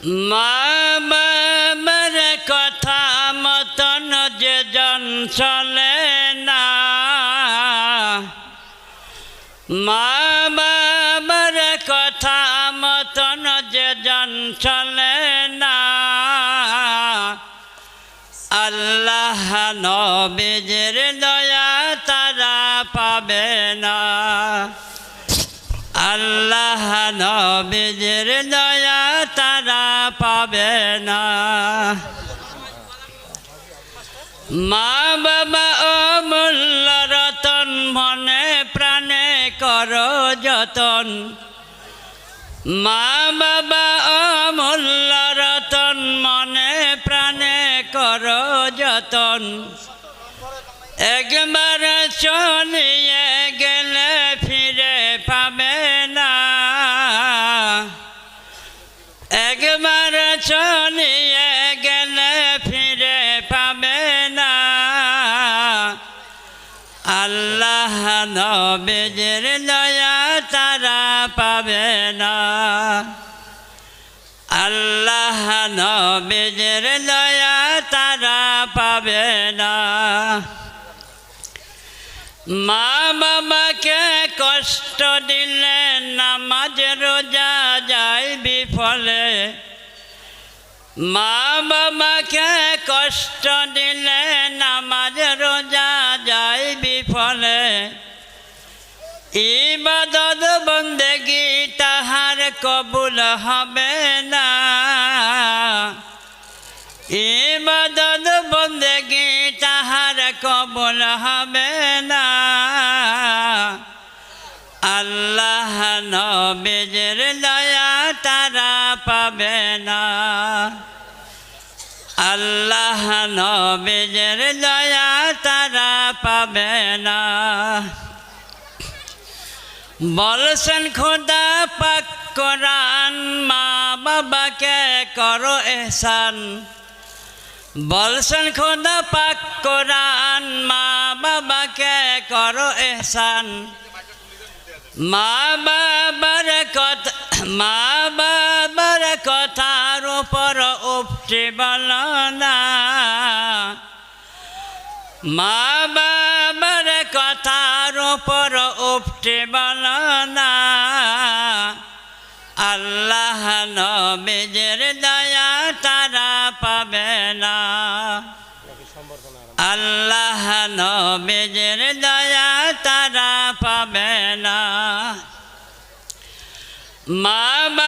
মা বাবার কথা মতন যে জন চলে না, মা বাবার কথা মতন যে জন চলে না, আল্লাহ নবীজির দয়া তারা পাবে না। আল্লাহ নবীজির দয়া তারা পাবে না। মা বাবা অমূল্য রতন, মনে প্রাণে করো যতন। মা বাবা অমূল্য রতন, মনে প্রাণে করো যতন। একবার চলিয়ে গেলে ফিরে পাবে না, একবার চলিয়ে গেলে ফিরে পাবে না। আল্লাহ নবীজির দয়া তারা পাবে না। আল্লাহ নবীজির দয়া তারা পাবে না। মা বাবাকে কষ্ট দিলে নামাজ রোজা যায় বিফলে। মা বাবাকে কষ্ট দিলে নামাজ রোজা যায় বিফলে। ইবাদত বন্দেগি তাহার কবুল হবে না। ইবাদত বন্দেগি তাহার কবুল হবে না। আল্লাহ নবীজির দয়া তারা পাবে না। আল্লাহ নবীজির দয়া তারা পাবে না। বলছেন খোদা পাক কোরআন, মা বাবাকে করো এহসান। বলছেন খোদা পাক কোরআন, মা বাবাকে করো এহসান। মা বাবার কথা, মা বাবার কথার উপর উপটি বলো না। মা বাবার কথার উপর উপটি বলো না। আল্লাহ নবীজির দয়া তারা পাবে না। আল্লাহ নবীজির দয়া তারা পাবে না। মা